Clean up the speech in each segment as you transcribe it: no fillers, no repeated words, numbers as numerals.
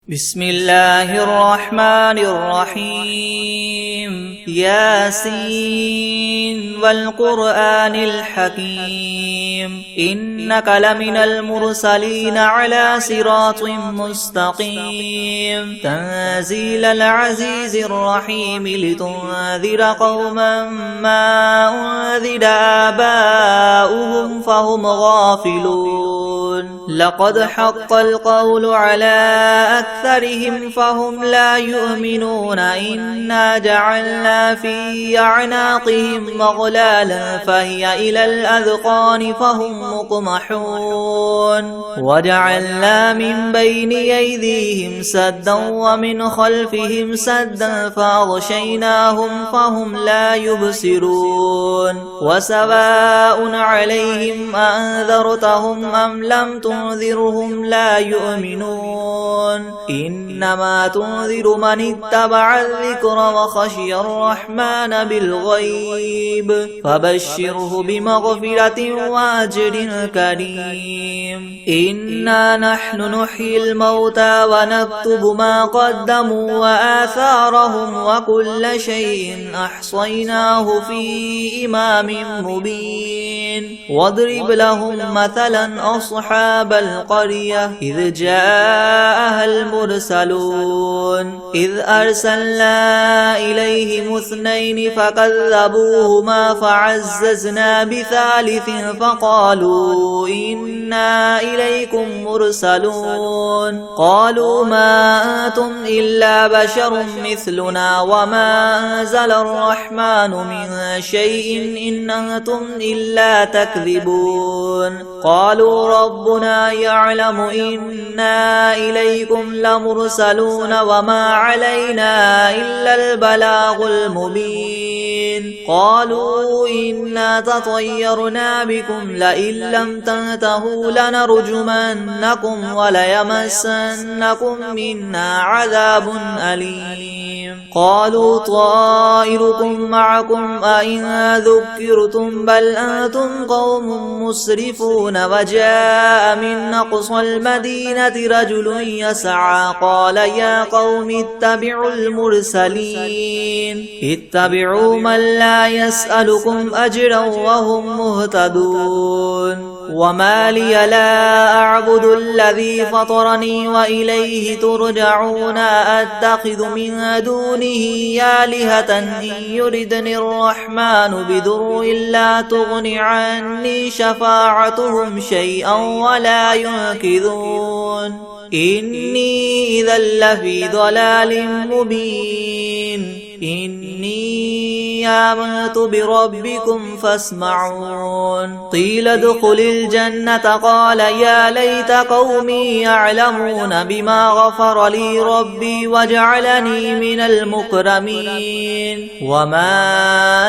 بسم الله الرحمن الرحيم ياسين والقرآن الحكيم إنك لمن المرسلين على صراط مستقيم تنزيل العزيز الرحيم لتنذر قوما ما أنذر آباؤهم فهم غافلون لقد حق القول على أكثرهم فهم لا يؤمنون إنا جعلنا في أعناقهم مغلالا فهي إلى الأذقان فهم مقمحون وجعلنا من بين أيديهم سدا ومن خلفهم سدا فأغشيناهم فهم لا يبصرون وسواء عليهم أنذرتهم أم لم تنذرهم لا يؤمنون إنما تنذر من اتبع الذكر وخشي الرحمن بالغيب فبشره بمغفرة وأجر كريم إنا نحن نحيي الموتى ونكتب ما قدموا وآثارهم وكل شيء أحصيناه في إمام مبين واضرب لهم مثلا أصحاب القرية إذ جاءها المرسلون إذ أرسلنا إليهم اثنين فكذبوهما فعززنا بثالث فقالوا إنا إليكم مرسلون قالوا ما أنتم إلا بشر مثلنا وما أنزل الرحمن من شيء إن أنتم إلا تكذبون قالوا ربنا يعلم إنا إليكم لمرسلون وما علينا إلا البلاغ المبين قالوا إنا تطيرنا بكم لئن لم تنتهوا لنرجمنكم وليمسنكم منا عذاب أليم قالوا طائركم معكم أئن ذكرتم بل أنتم قوم مسرفون وجاء من أقصى المدينة رجل يسعى قال يا قوم اتبعوا المرسلين اتبعوا من لا يسألكم أجرا وهم مهتدون وما لي لا أعبد الذي فطرني وإليه ترجعون أتخذ من دونه آلهة إن يردني الرحمن بضر لا تغن عني شفاعتهم شيئا ولا ينقذون إني إذا لفي ضلال مبين إني آمنت بربكم فاسمعون قيل ادخل الجنة قال يا ليت قومي يعلمون بما غفر لي ربي وجعلني من المكرمين وما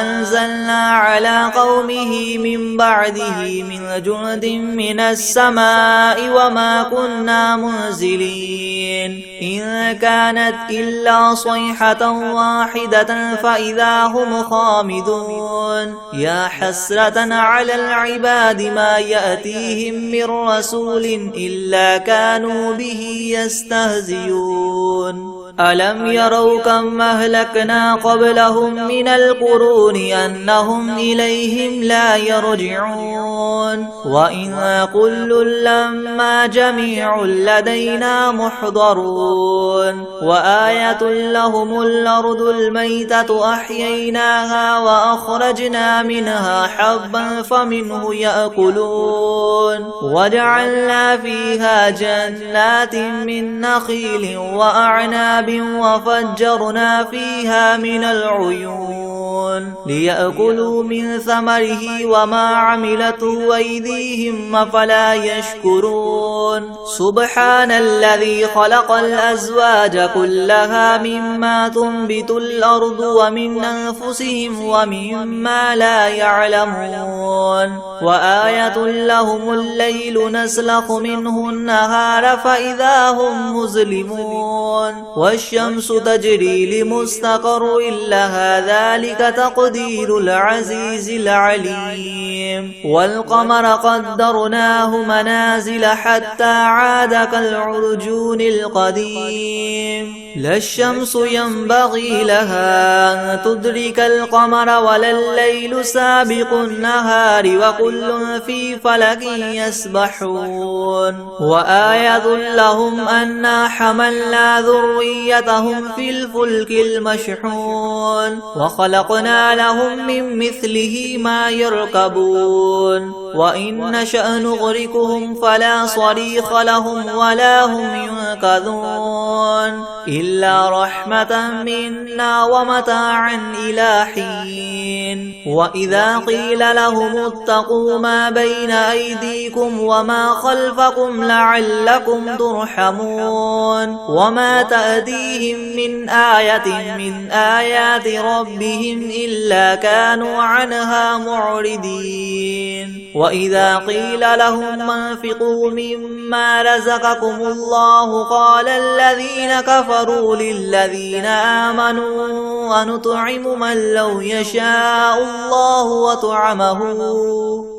أنزلنا على قومه من بعده من جند من السماء وما كنا منزلين إن كانت إلا صيحة واحدة فإذا هم خامدون يا حسرة على العباد ما يأتيهم من رسول إلا كانوا به يستهزئون ألم يروا كم أهلكنا قبلهم من القرون أنهم إليهم لا يرجعون وإن كل لما جميع لدينا محضرون وآية لهم الأرض الميتة أحييناها وأخرجنا منها حبا فمنه يأكلون وجعلنا فيها جنات من نخيل وأعناب وفجرنا فيها من العيون ليأكلوا من ثمره وما عملته أيديهم أفلا يشكرون سبحان الذي خلق الأزواج كلها مما تنبت الأرض ومن أنفسهم ومما لا يعلمون وآية لهم الليل نسلخ منه النهار فإذا هم مظلمون والشمس تجري لمستقر لها ذلك تقدير العزيز العليم والقمر قدرناه منازل حتى عاد كالعرجون القديم لا الشمس ينبغي لها أن تدرك القمر ولا الليل سابق النهار وكل في فلك يسبحون وآية لهم أنا حملنا ذريتهم في الفلك المشحون وخلقنا لهم من مثله ما يركبون وإن نشأ نغرقهم فلا صريخ لهم ولا هم ينقذون إلا رحمة منا ومتاعا إلى حين وإذا قيل لهم اتقوا ما بين أيديكم وما خلفكم لعلكم ترحمون وما تأتيهم من آية من آيات ربهم إلا كانوا عنها معرضين وإذا قيل لهم انفقوا مما رزقكم الله قال الذين كفروا للذين آمنوا ونطعم من لو يشاء الله وطعمه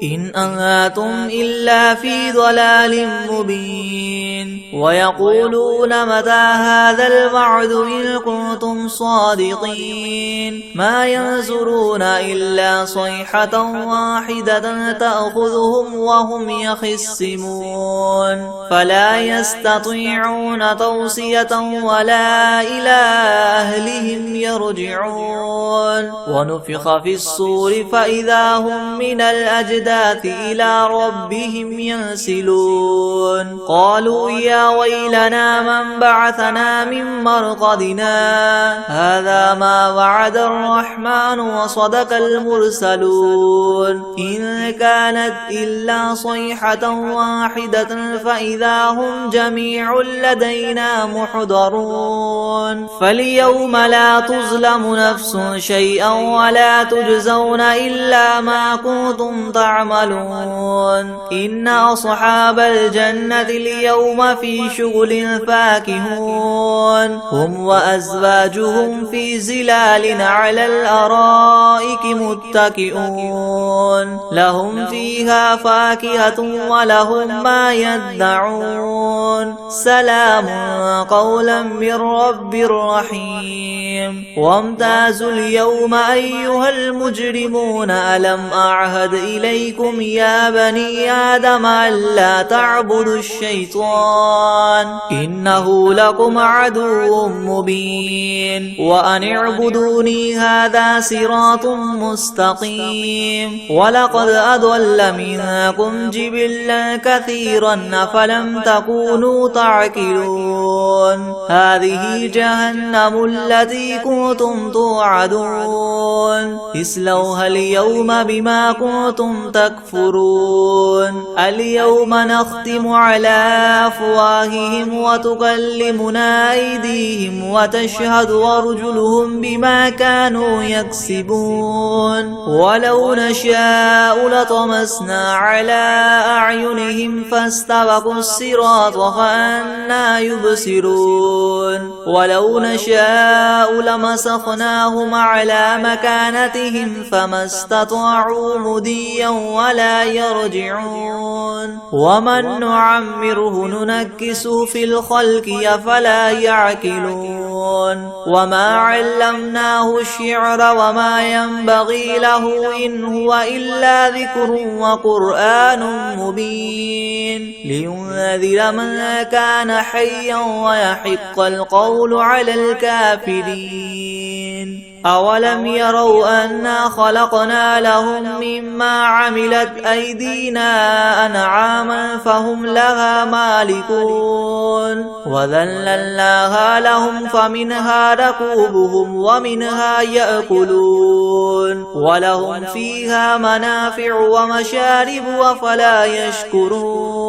إن أنتم إلا في ضلال مبين ويقولون متى هذا الوعد إن كنتم صادقين ما ينظرون إلا صيحة واحدة تأخذهم وهم يخصمون فلا يستطيعون توصية ولا إلى أهلهم يرجعون ونفخ في الصور فإذا هم من الأجداث إلى ربهم ينسلون قالوا يا ويلنا من بعثنا من مرقدنا هذا ما وعد الرحمن وصدق المرسلون إن كانت إلا صيحة واحدة فإذا هم جميع لدينا محضرون فاليوم لا تظلم نفس شيئا ولا تجزون إلا ما كنتم تعملون إن أصحاب الجنة اليوم في شغل فاكهون هم وأزواجهم في زلال على الأرائك متكئون لهم فيها فاكهة ولهم ما يدعون سلام قولا من رب رحيم وامتازوا اليوم أيها المجرمون ألم أعهد إليكم يا بني آدم ألا تعبدوا الشيطان إنه لكم عدو مبين وأن اعبدوني هذا صراط مستقيم ولقد أضل منكم جبلا كثيرا أفلم تكونوا تعقلون هذه جهنم التي كنتم توعدون اصلوها اليوم بما كنتم تكفرون اليوم نختم على أفواههم وتكلمنا أيديهم وتشهد أرجلهم بما كانوا يكسبون ولو نشاء لطمسنا على أعينهم فاستبقوا الصراط فأنى يبصرون ولو نشاء لمسخناهم على مكانتهم فما استطاعوا مضيا ولا يرجعون ومن نعمره ننكسه في الخلق أفلا يعقلون وما علمناه الشعر وما ينبغي له إن هو إلا ذكر وقرآن مبين لينذر من كان حيا ويحق القول على الكافرين أولم يروا أنا خلقنا لهم مما عملت أيدينا أنعاما فهم لها مالكون وذللناها لهم فمنها ركوبهم ومنها يأكلون ولهم فيها منافع ومشارب أفلا يشكرون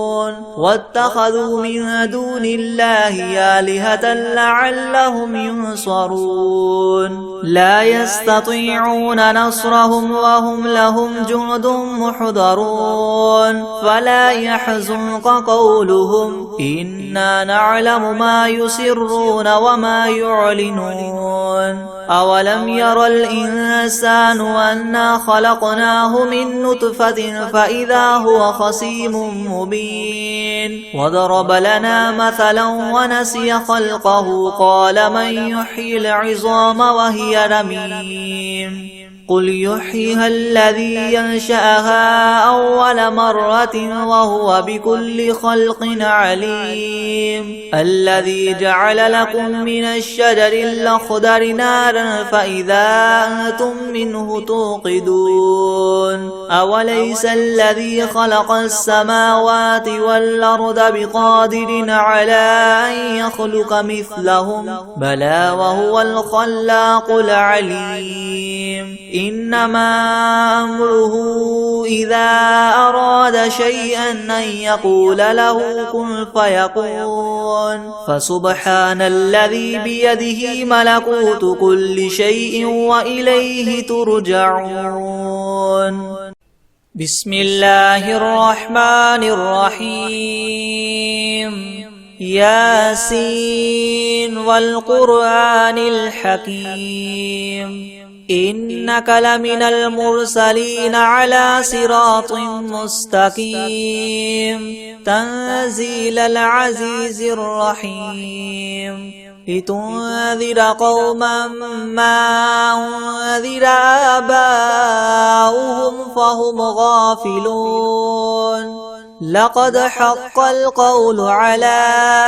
واتخذوا من دون الله آلهة لعلهم ينصرون لا يستطيعون نصرهم وهم لهم جند محضرون فلا يحزنك قولهم إنا نعلم ما يسرون وما يعلنون أولم ير الإنسان أنا خلقناه من نطفة فإذا هو خصيم مبين وضرب لنا مثلا ونسي خلقه قال من يحيي العظام وهي رميم قل يحييها الذي ينشأها أول مرة وهو بكل خلق عليم الذي جعل لكم من الشجر الأخضر نارا فإذا أنتم منه توقدون أوليس الذي خلق السماوات والأرض بقادر على أن يخلق مثلهم بلى وهو الخلاق العليم إنما أمره إذا أراد شيئا أن يقول له كن فيكون فسبحان الذي بيده ملكوت كل شيء وإليه ترجعون بسم الله الرحمن الرحيم ياسين والقرآن الحكيم إنك لمن المرسلين على صراط مستقيم تنزيل العزيز الرحيم لتنذر قوما ما أنذر آباؤهم فهم غافلون لقد حق القول على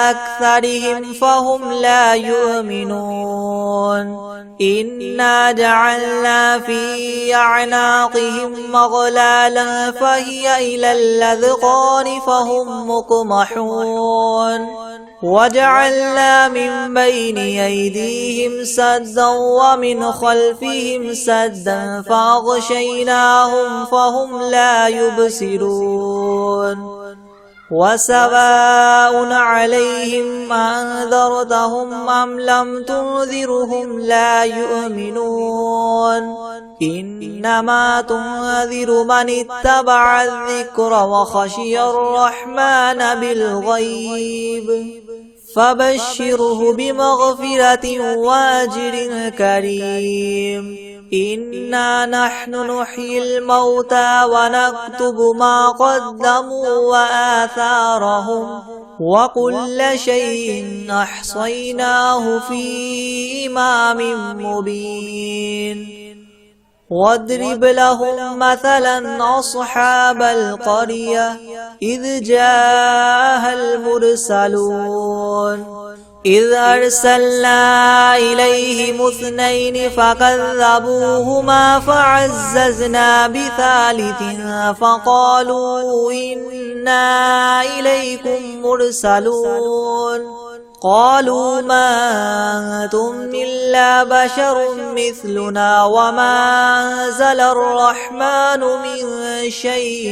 أكثرهم فهم لا يؤمنون إنا جعلنا في أعناقهم مغلالا فهي إلى الأذقان فهم مقمحون وجعلنا من بين أيديهم سدا ومن خلفهم سدا فأغشيناهم فهم لا يبصرون وسواء عليهم أنذرتهم أم لم تنذرهم لا يؤمنون إنما تنذر من اتبع الذكر وخشي الرحمن بالغيب فبشره بمغفرة وأجر كريم إنا نحن نحيي الموتى ونكتب ما قدموا وآثارهم وكل شيء أحصيناه في إمام مبين واضرب لهم مثلا أصحاب القرية إذ جاءها المرسلون إذ أرسلنا إليهم اثنين فكذبوهما فعززنا بثالث فقالوا إنا إليكم مرسلون قالوا ما أنتم إلا بشر مثلنا وما أنزل الرحمن من شيء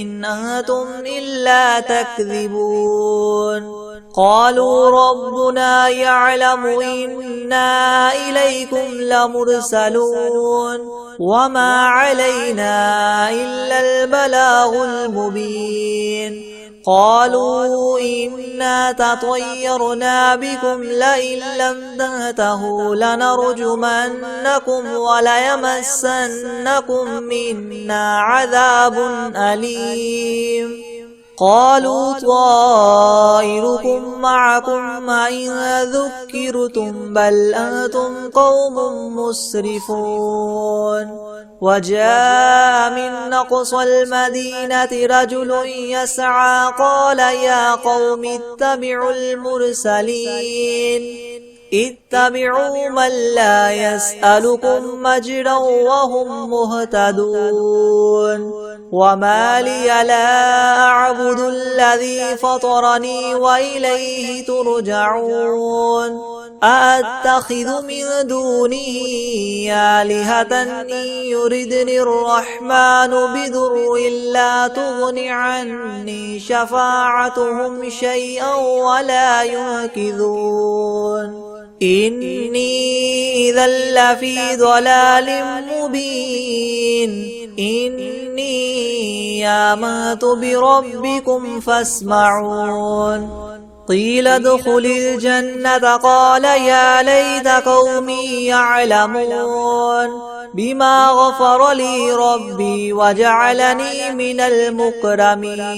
إن أنتم إلا تكذبون قالوا ربنا يعلم إنا إليكم لمرسلون وما علينا إلا البلاغ المبين قالوا إنا تطيرنا بكم لئن لم تنتهوا لنرجمنكم وليمسنكم منا عذاب أليم قالوا طائركم معكم إن ذكرتم بل أنتم قوم مسرفون وجاء من أقصى المدينة رجل يسعى قال يا قوم اتبعوا المرسلين اتبعوا من لا يسألكم أجرا وهم مهتدون وما لي لا أعبد الذي فطرني وإليه ترجعون أأتخذ من دونه آلهة إن يردني الرحمن بضر لا تغن عني شفاعتهم شيئا ولا ينقذون إني إذا لفي ضلال مبين إني آمنت بربكم فاسمعون قيل ادخل الجنة قال يا ليت قومي يعلمون بما غفر لي ربي وجعلني من المكرمين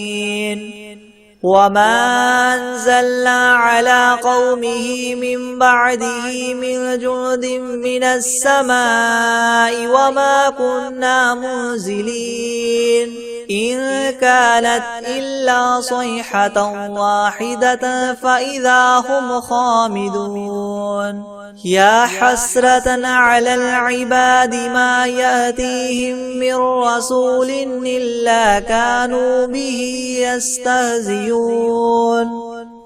وما أنزلنا على قومه من بعده من جند من السماء وما كنا منزلين إن كانت إلا صيحة واحدة فإذا هم خامدون يا حسرة على العباد ما يأتيهم من رسول إلا كانوا به يستهزئون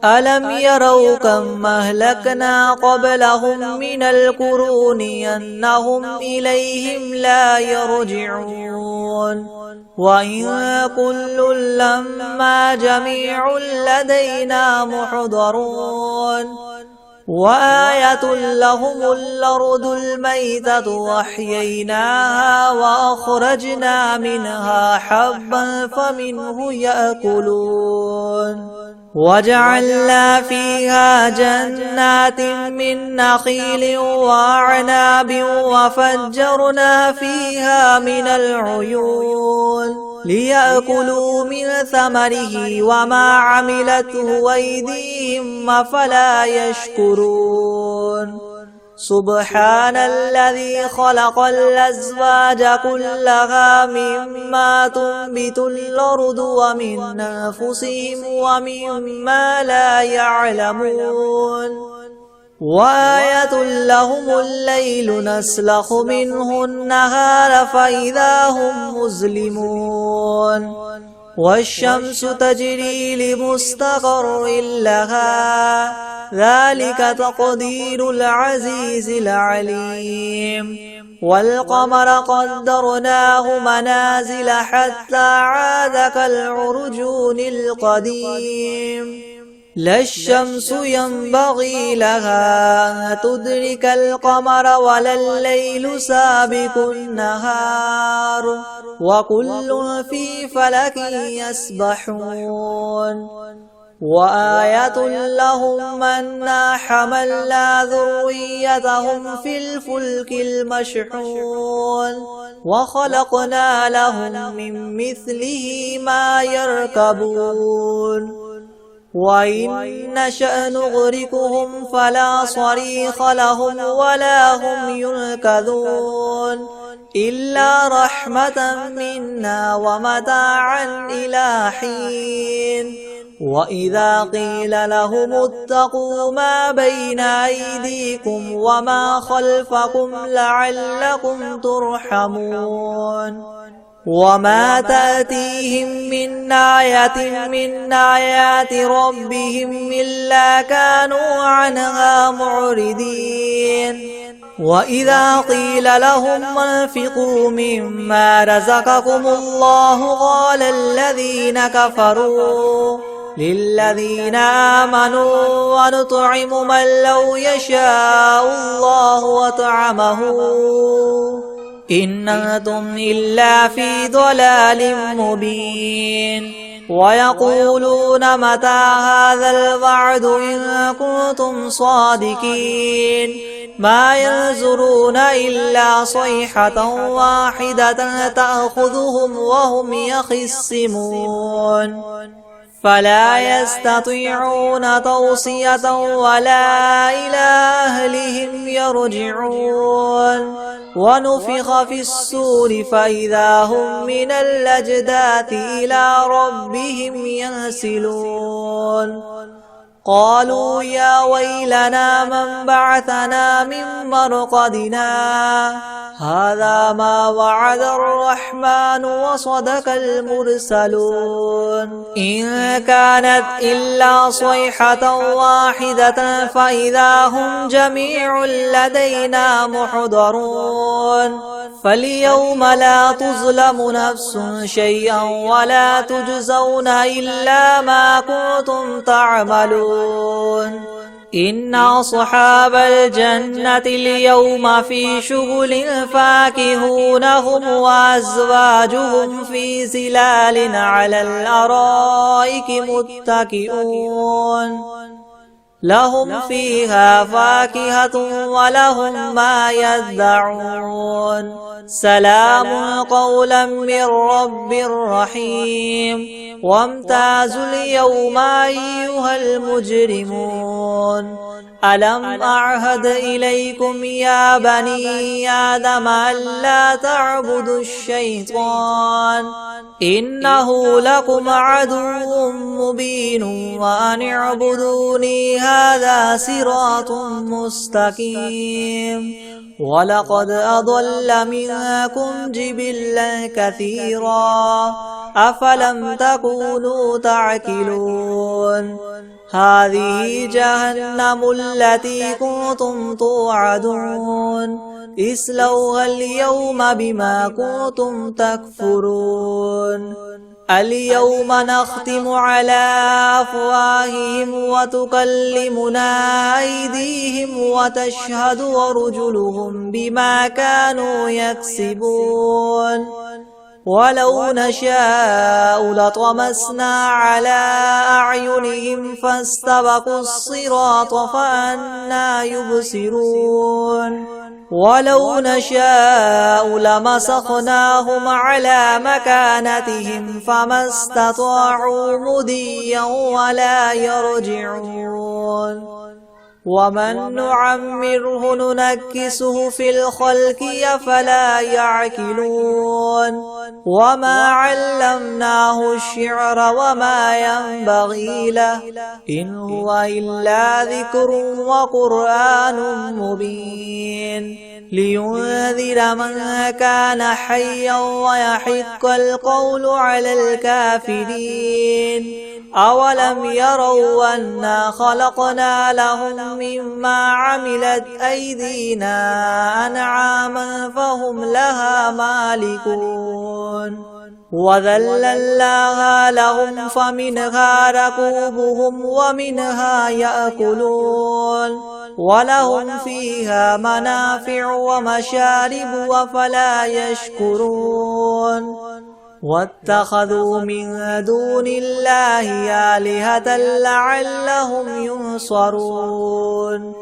ألم يروا كم أهلكنا قبلهم من القرون أنهم إليهم لا يرجعون وإن كل لما جميع لدينا محضرون وآية لهم الأرض الميتة وأحييناها وأخرجنا منها حبا فمنه يأكلون وجعلنا فيها جنات من نخيل وأعناب وفجرنا فيها من العيون ليأكلوا من ثمره وما عملته أيديهم أفلا يشكرون سبحان الذي خلق الأزواج كلها مما تنبت الأرض ومن أنفسهم ومما لا يعلمون وآية لهم الليل نسلخ منه النهار فإذا هم مظلمون والشمس تجري لمستقر لها ذلك تقدير العزيز العليم والقمر قدرناه منازل حتى عاد كالعرجون القديم لا الشمس ينبغي لها أن تدرك القمر ولا الليل سابق النهار وكل في فلك يسبحون وآية لهم أنا حملنا ذريتهم في الفلك المشحون وخلقنا لهم من مثله ما يركبون وإن نشأ نغرقهم فلا صريخ لهم ولا هم ينقذون إلا رحمة منا ومتاعا إلى حين وإذا قيل لهم اتقوا ما بين أيديكم وما خلفكم لعلكم ترحمون وما تأتيهم من آية من آيات ربهم إلا كانوا عنها معرضين وإذا قيل لهم انفقوا مما رزقكم الله قال الذين كفروا للذين آمنوا ونطعم من لو يشاء الله وطعمه إن أنتم إلا في ضلال مبين ويقولون متى هذا الوعد إن كنتم صادقين ما ينظرون إلا صيحة واحدة تأخذهم وهم يخصمون فلا يستطيعون توصية ولا إلى أهلهم يرجعون ونفخ في الصور فإذا هم من الأجداث إلى ربهم ينسلون قالوا يا ويلنا من بعثنا من مرقدنا هذا ما وعد الرحمن وصدق المرسلون إن كانت إلا صيحة واحدة فإذا هم جميع لدينا محضرون فاليوم لا تظلم نفس شيئا ولا تجزون إلا ما كنتم تعملون إن أصحاب الجنة اليوم في شغل فاكهون هم وأزواجهم في ظلال على الأرائك متكئون لهم فيها فاكهة ولهم ما يدعون سلام قولا من رب رحيم وامتازوا اليوم أيها المجرمون ألم أعهد إليكم يا بني آدم ألا تعبدوا الشيطان إنه لكم عدو مبين وأن اعبدوني هذا صراط مستقيم ولقد أضل منكم جبلا كثيرا أفلم تكونوا تعقلون هذه جهنم التي كنتم توعدون اصلوها اليوم بما كنتم تكفرون اليوم نختم على أفواههم وتكلمنا أيديهم وتشهد أرجلهم بما كانوا يكسبون ولو نشاء لطمسنا على أعينهم فاستبقوا الصراط فأنى يبصرون ولو نشاء لمسخناهم على مكانتهم فما استطاعوا مضيا ولا يرجعون ومن نعمره ننكسه في الخلق أفلا يعقلون وما علمناه الشعر وما ينبغي له إن هو إلا ذكر وقرآن مبين لينذر من كان حيا ويحق القول على الكافرين أولم يروا أنا خلقنا لهم مما عملت أيدينا أنعاما فهم لها مالكون وذللناها لهم فمنها ركوبهم ومنها يأكلون ولهم فيها منافع ومشارب أفلا يشكرون واتخذوا من دون الله آلهة لعلهم ينصرون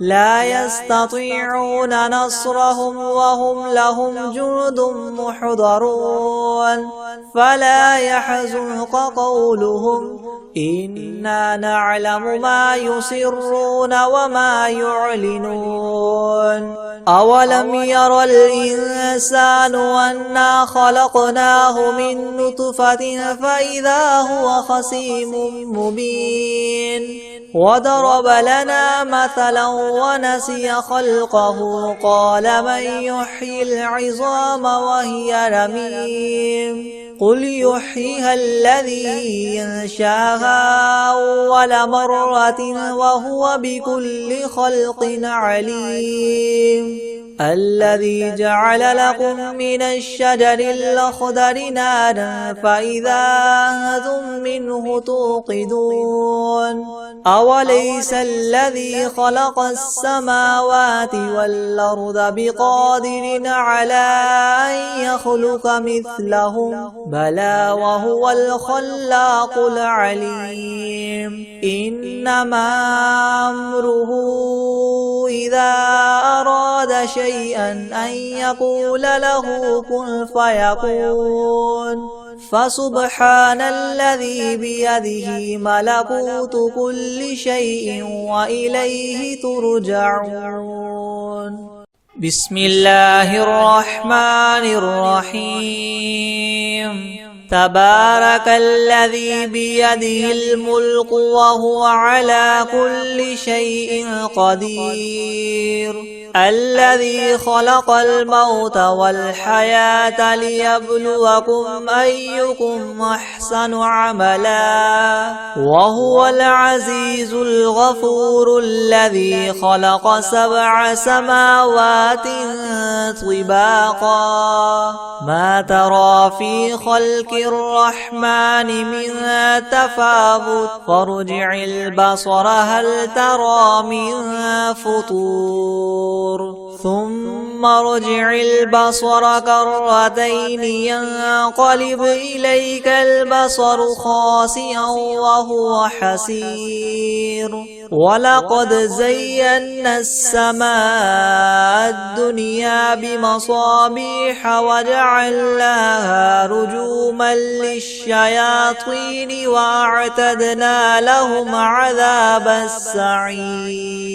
لا يستطيعون نصرهم وهم لهم جند محضرون فلا يحزنك قولهم إنا نعلم ما يسرون وما يعلنون أولم ير الإنسان أنا خلقناه من نطفة فإذا هو خصيم مبين وضرب لنا مثلا ونسي خلقه قال من يحيي العظام وهي رميم قل يحييها الذي ينشاها أول مرة وهو بكل خلق عليم الذي جعل لكم من الشجر الأخضر نارا فإذا أنتم منه توقدون أوليس الذي خلق السماوات والأرض بقادر على أن يخلق مثلهم بلى وهو الخلاق العليم إنما أمره إذا أراد شيئا أن يقول له كن فيكون فسبحان الذي بيده ملكوت كل شيء وإليه ترجعون بسم الله الرحمن الرحيم تبارك الذي بيده الملك وهو على كل شيء قدير الذي خلق الموت والحياة ليبلوكم أيكم أحسن عملا وهو العزيز الغفور الذي خلق 7 سماوات طباقا ما ترى في خلق الرحمن من تفاوت فارجع البصر هل ترى من فطور ثم ارجع البصر كرتين ينقلب إليك البصر خاسئا وهو حسير ولقد زينا السماء الدنيا بمصابيح وجعلناها رجوما للشياطين وأعتدنا لهم عذاب السعير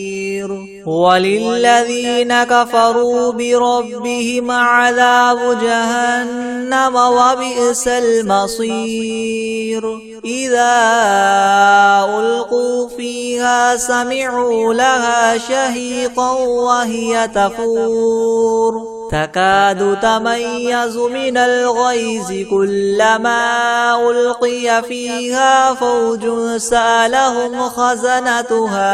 وللذين كفروا بربهم عذاب جهنم وبئس المصير إذا ألقوا فيها سمعوا لها شهيقا وهي تفور تكاد تميز من الغيظ كلما ألقي فيها فوج سألهم خزنتها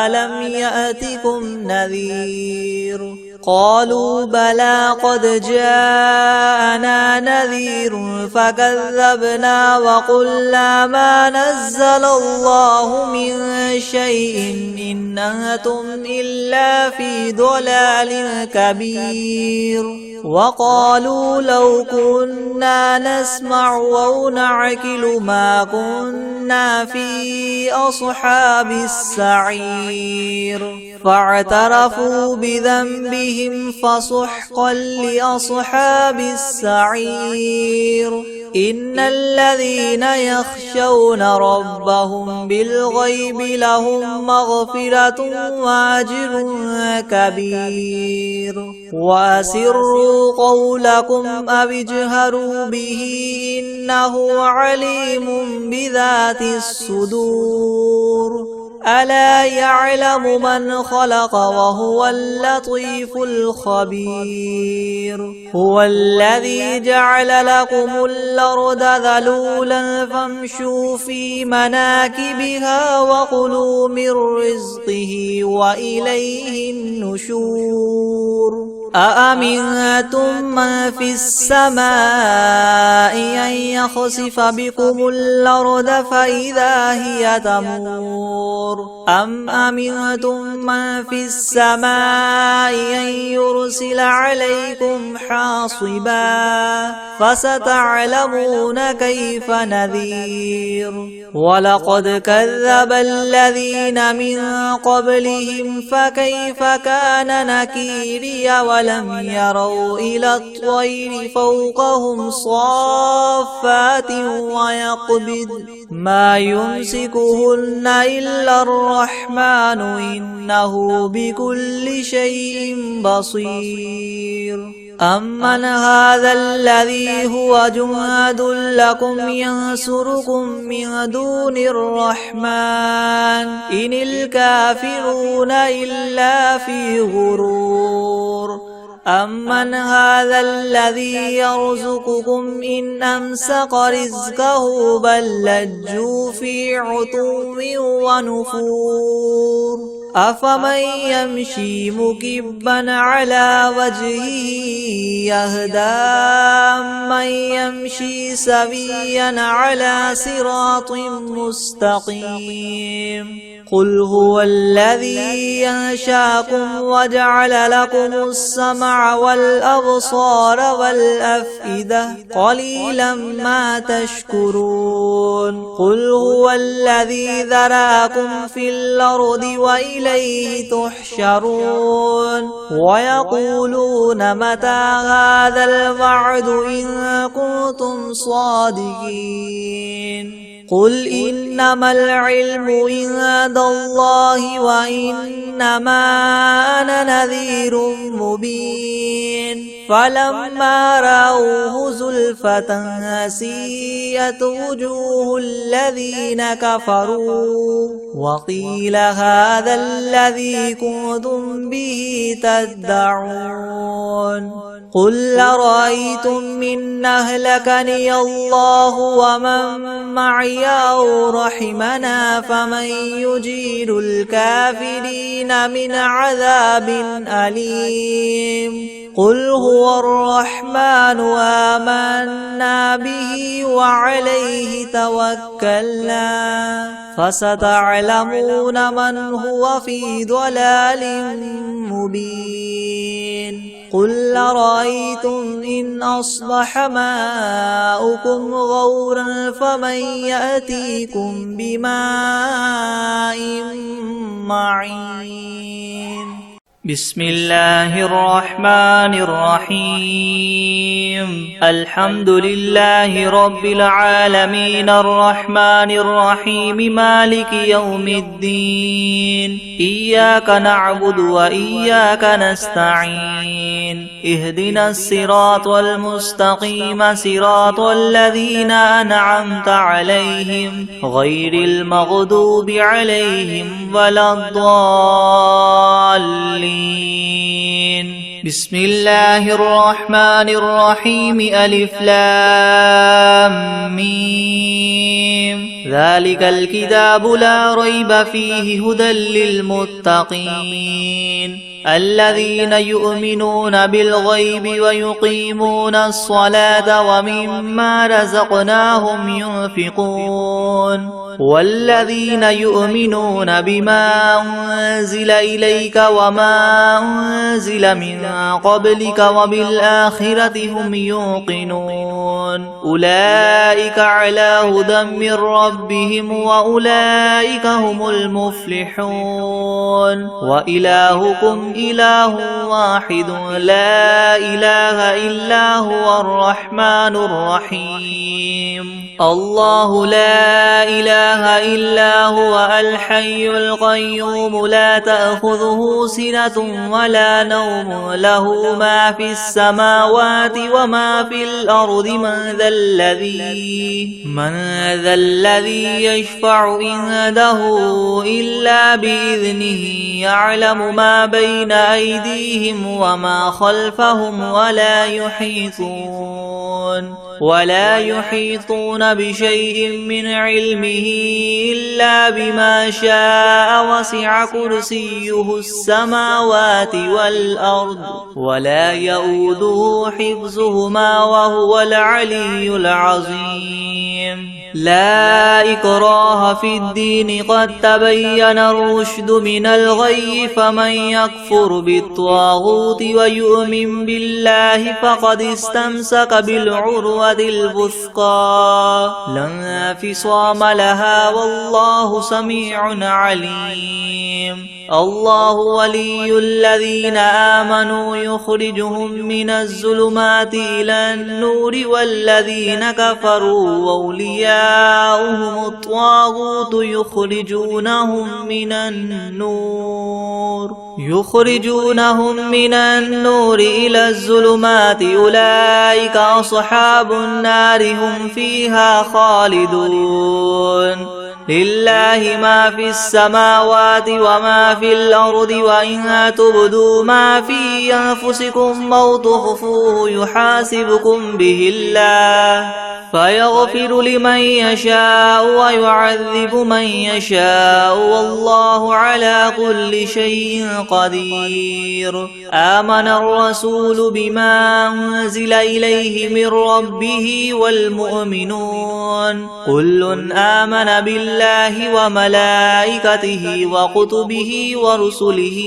ألم يأتكم نذير قالوا بلى قد جاءنا نذير فكذبنا وقلنا ما نزل الله من شيء إن أنتم إلا في ضلال كبير وقالوا لو كنا نسمع أو نعقل ما كنا في أصحاب السعير فاعترفوا بذنبهم فسحقا لأصحاب السعير إن الذين يخشون ربهم بالغيب لهم مغفرة وأجر كبير وأسروا قولكم أو اجهروا به إنه عليم بذات الصدور ألا يعلم من خلق وهو اللطيف الخبير هو الذي جعل لكم الأرض ذلولا فامشوا في مناكبها وكلوا من رزقه وإليه النشور أأمنتم من في السماء أن يخسف بكم الأرض فإذا هي تمور أم أمنتم من في السماء أن يرسل عليكم حاصبا فستعلمون كيف نذير ولقد كذب الذين من قبلهم فكيف كان نكيري ولم يروا إلى الطير فوقهم صافات ويقبض ما يمسكهن إلا الرحمن إنه بكل شيء بصير أمن هذا الذي هو جهاد لكم ينصركم من دون الرحمن إن الكافرون إلا في غرور أمن هذا الذي يرزقكم إن أمسك رزقه بل لجوا في عتو ونفور أفمن يمشي مكبا على وجهه يهدى من يمشي سويا على صراط مستقيم قل هو الذي ينشاكم وجعل لكم السمع والأبصار والأفئدة قليلا ما تشكرون قل هو الذي ذراكم في الأرض وإليه تحشرون ويقولون متى هذا الوعد إن كنتم صادقين قل إنما العلم عند الله وإنما أنا نذير مبين فلما رأوه زلفة سيئت وجوه الذين كفروا وقيل هذا الذي كنتم به تدعون قل أرأيتم إن أهلكني الله ومن معي أو رحمنا فمن يجير الكافرين من عذاب أليم قل هو الرحمن آمنا به وعليه توكلنا فستعلمون من هو في ضلال مبين قل أرأيتم إن أصبح ماؤكم غورا فمن يأتيكم بماء معين بسم الله الرحمن الرحيم الحمد لله رب العالمين الرحمن الرحيم مالك يوم الدين إياك نعبد وإياك نستعين اهدنا الصراط المستقيم صراط الذين أنعمت عليهم غير المغضوب عليهم ولا الضالين بسم الله الرحمن الرحيم ألف لام ميم ذلك الكتاب لا ريب فيه هدى للمتقين الذين يؤمنون بالغيب ويقيمون الصلاة ومما رزقناهم ينفقون والذين يؤمنون بما أنزل إليك وما أنزل من قبلك وبالآخرة هم يوقنون أولئك على هدى من ربهم وأولئك هم المفلحون وإلهكم إله واحد لا إله إلا هو الرحمن الرحيم الله لا إله إلا هو الحي القيوم لا تأخذه سنة ولا نوم له ما في السماوات وما في الأرض من ذا الذي يشفع عنده إلا بإذنه يعلم ما بين أيديهم وما خلفهم ولا يحيطون بشيء من علمه إلا بما شاء وسع كرسيه السماوات والأرض ولا يؤوده حفظهما وهو العلي العظيم لا إكراه في الدين قد تبين الرشد من الغي فمن يكفر بالطاغوت ويؤمن بالله فقد استمسك بالعروة الوثقى لا انفصام لها والله سميع عليم الله ولي الذين آمنوا يخرجهم من الظلمات إلى النور والذين كفروا أولياؤهم الطاغوت يخرجونهم من النور إلى الظلمات أولئك أصحاب النار هم فيها خالدون لله ما في السماوات وما في الأرض وإن تبدوا ما في أنفسكم أو تخفوه يحاسبكم به الله فيغفر لمن يشاء ويعذب من يشاء والله على كل شيء قدير آمن الرسول بما أنزل إليه من ربه والمؤمنون كل آمن بالله وملائكته وكتبه ورسله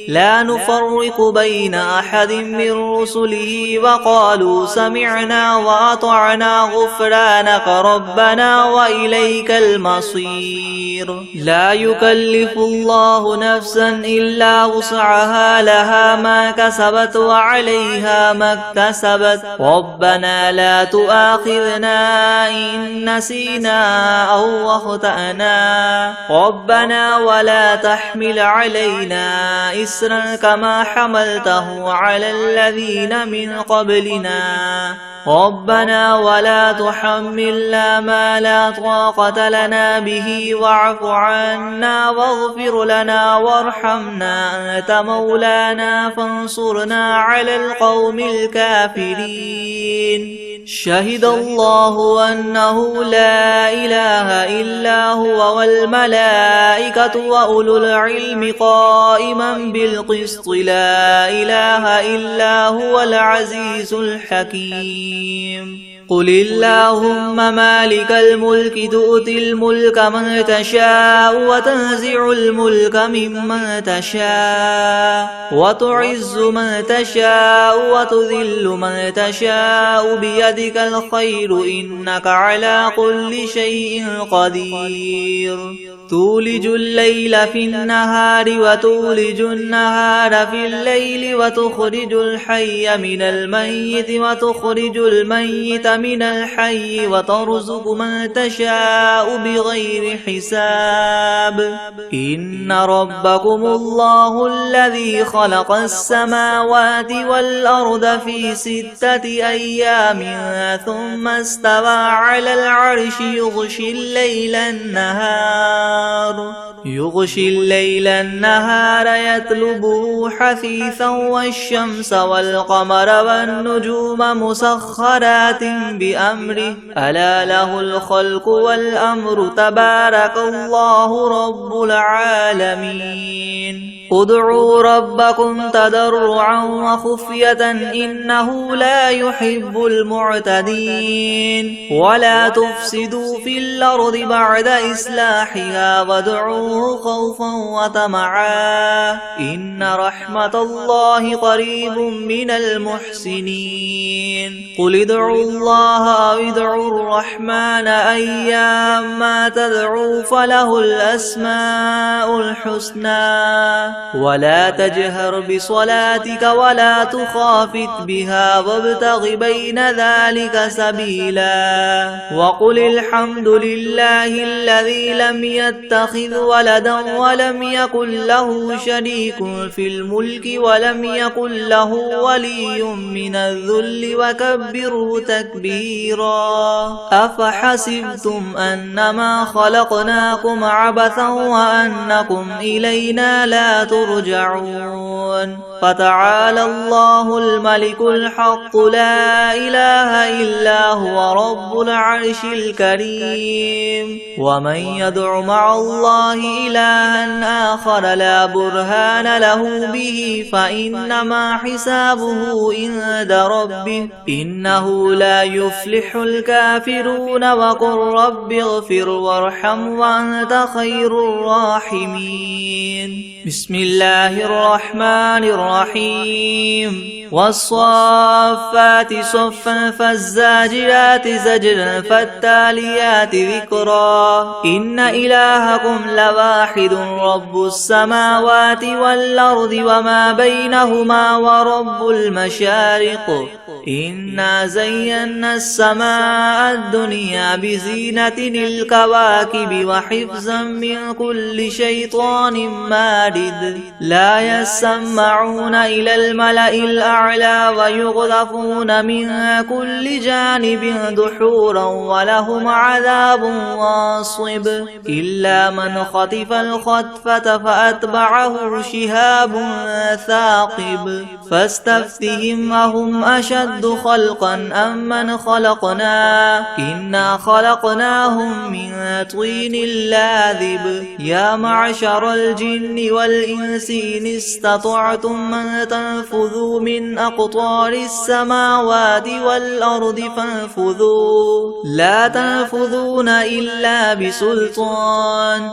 لا نفرق بين أحد من رسله وقالوا سمعنا وأطعنا وأطعنا غفرانك ربنا وإليك المصير. لا يكلف الله نفسا إلا وسعها، لها ما كسبت وعليها ما اكتسبت. ربنا لا تؤاخذنا إن نسينا أو أخطأنا. ربنا ولا تحمل علينا إسرا كما حملته على الذين من قبلنا. ربنا ولا تحملنا ما لا طاقة لنا به واعف عنا واغفر لنا وارحمنا أنت مولانا فانصرنا على القوم الكافرين. شهد الله أنه لا إله إلا هو والملائكة وأولو العلم قائما بالقسط لا إله إلا هو العزيز الحكيم. قل اللهم مالك الملك تؤتي الملك من تشاء وتنزع الملك ممن تشاء وتعز من تشاء وتذل من تشاء بيدك الخير إنك على كل شيء قدير. تولج الليل في النهار وتولج النهار في الليل وتخرج الحي من الميت وتخرج الميت من الحي وترزق من تشاء بغير حساب. إن ربكم الله الذي خلق السماوات والأرض في 6 أيام ثم استوى على العرش يغشي الليل النهار يطلبه حثيثا والشمس والقمر والنجوم مسخرات بأمره ألا له الخلق والأمر تبارك الله رب العالمين. ادعوا ربكم تضرعا وخفية إنه لا يحب المعتدين. ولا تفسدوا في الأرض بعد إصلاحها وادعوه خوفا وطمعا إن رحمة الله قريب من المحسنين. قل ادعوا الله أو ادعوا الرحمن أيما تدعوا فله الأسماء الحسنى. ولا تجهر بصلاتك ولا تخافت بها وابتغ بين ذلك سبيلا. وقل الحمد لله الذي لم يتخذ ولدا ولم يكن له شريك في الملك ولم يكن له ولي من الذل وكبره تكبيرا. أفحسبتم أنما خلقناكم عبثا وأنكم إلينا لا ترجعون. فتعالى الله الملك الحق لا إله إلا هو رب العرش الكريم. ومن يدع مع الله إلها آخر لا برهان له به فإنما حسابه عند ربه إنه لا يفلح الكافرون. وقل رب اغفر وارحم وأنت خير الراحمين. بسم الله الرحمن الرحيم. والصافات صفا فالزاجرات زجرا فالتاليات ذكرا. إن إلهكم لواحد رب السماوات والأرض وما بينهما ورب المشارق. إنا زينا السماء الدنيا بزينة الكواكب وحفظا من كل شيطان مارد. لا يسمعون إلى الملأ الأعلى ويغذفون من كل جانب دحورا ولهم عذاب واصب. إلا من خطف الخطفة فأتبعه شهاب ثاقب. فاستفتهم أهم أشد خلقا أم من خلقنا إنا خلقناهم من طين لاذب. يا معشر الجن والإنس إن استطعتم من تنفذوا من أقطار السماوات والأرض فانفذوا لا تنفذون إلا بسلطان.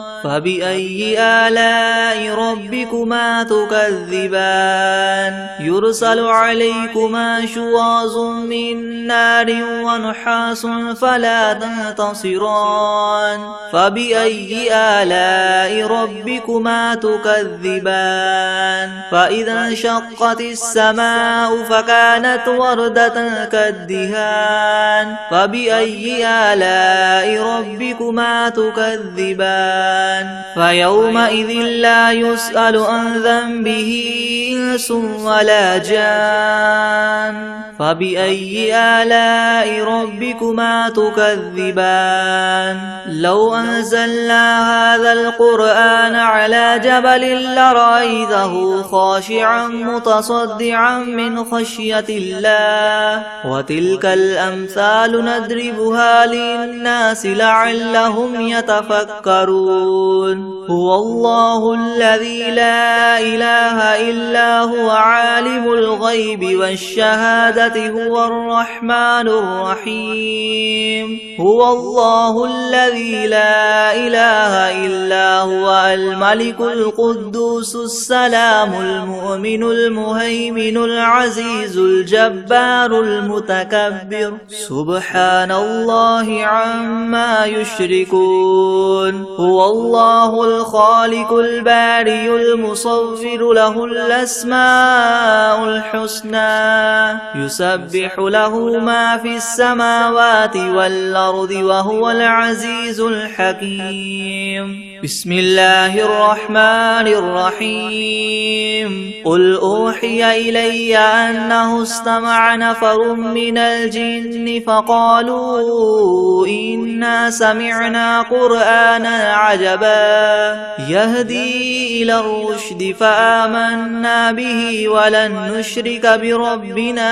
فبأي آلاء ربكما تكذبان يرسل عليكما شواظ من نار ونحاس فلا تنتصران فبأي آلاء ربكما تكذبان فإذا انشقت السماء فكانت وردة كالدهان فبأي آلاء ربكما تكذبان فيومئذ لا يسأل عن ذنبه إنس ولا جان فبأي آلاء ربكما تكذبان لو أنزلنا هذا القرآن على جبل لرأيته خاشعا متصدعا من خشية الله وتلك الأمثال نضربها للناس لعلهم يتفكرون هو الله الذي لا إله إلا هو عالم الغيب والشهادة هو الرحمن الرحيم هو الله الذي لا إله إلا هو الملك القدوس السلام المؤمن المهيمن العزيز الجبار المتكبر سبحان الله عما يشركون هو الله الخالق البارئ المصور له الأسماء الحسنى يسبح له ما في السماوات والأرض وهو العزيز الحكيم بسم الله الرحمن الرحيم قل أوحي إلي أنه استمع نفر من الجن فقالوا إنا سمعنا قرآنا عجبا يهدي إلى الرشد فآمنا به ولن نشرك بربنا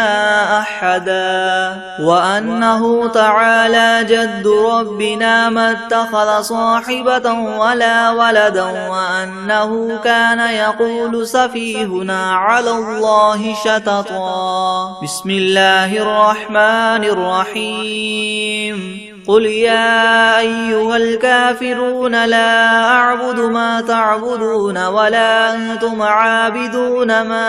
أحدا وأنه تعالى جد ربنا ما اتخذ صاحبة ولا ولدا وأنه كان يقول سفيهنا على الله شططا بسم الله الرحمن الرحيم قل يا أيها الكافرون لا أعبد ما تعبدون ولا أنتم عابدون ما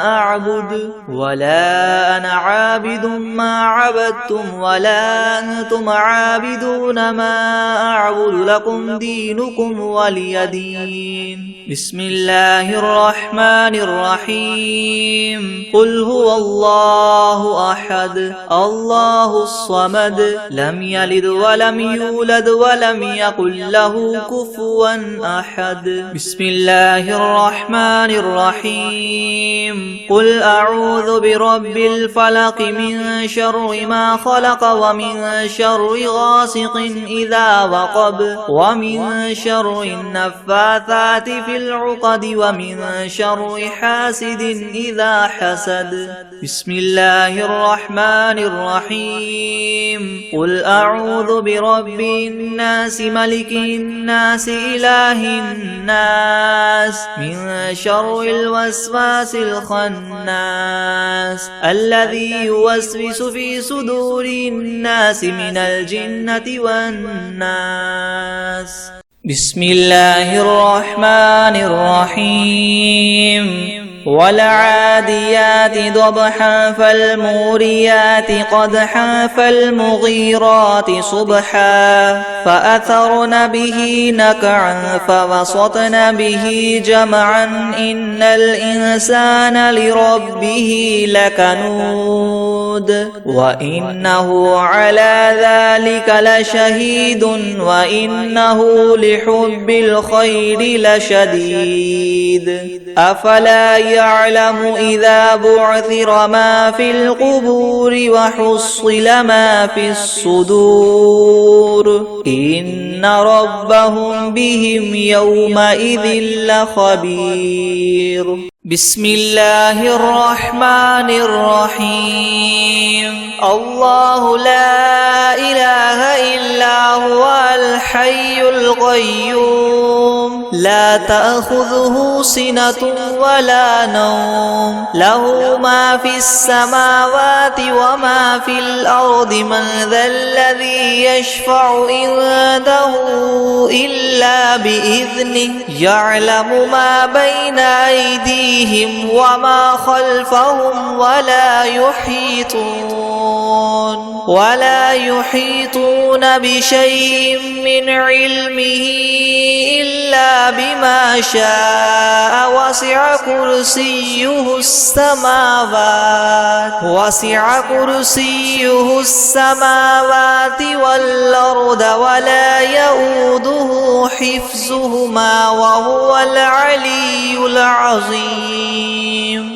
أعبد ولا أنا عابد ما عبدتم ولا أنتم عابدون ما أعبد لكم دينكم ولي دين بسم الله الرحمن الرحيم قل هو الله أحد الله الصمد لم يلد ولم يولد ولم يكن له كفوا أحد بسم الله الرحمن الرحيم قل أعوذ برب الفلق من شر ما خلق ومن شر غاسق إذا وقب ومن شر النفاثات في العقد ومن شر حاسد إذا حسد بسم الله الرحمن الرحيم قل أعوذ برب الناس ملك الناس إله الناس من شر الوسواس الخناس الذي يوسوس في صدور الناس من الجنة والناس بسم الله الرحمن الرحيم والعاديات ضبحا فالموريات قدحا فالمغيرات صبحا فأثرن به نقعا فوسطن به جمعا إن الإنسان لربه لكنود وإنه على ذلك لشهيد وإنه لحب الخير لشديد أفلا يعلم إذا بعثر ما في القبور وحصل ما في الصدور إن ربهم بهم يومئذ لخبير بسم الله الرحمن الرحيم الله لا إله إلا هو الحي القيوم لا تأخذه سنة ولا نوم له ما في السماوات وما في الأرض من ذا الذي يشفع عنده إلا بإذنه يعلم ما بين أيديهم وما خلفهم ولا يحيطون بشيء من علمه إلا بما شاء وسع كرسيه السماوات والأرض ولا يؤوده حفظهما وهو العلي العظيم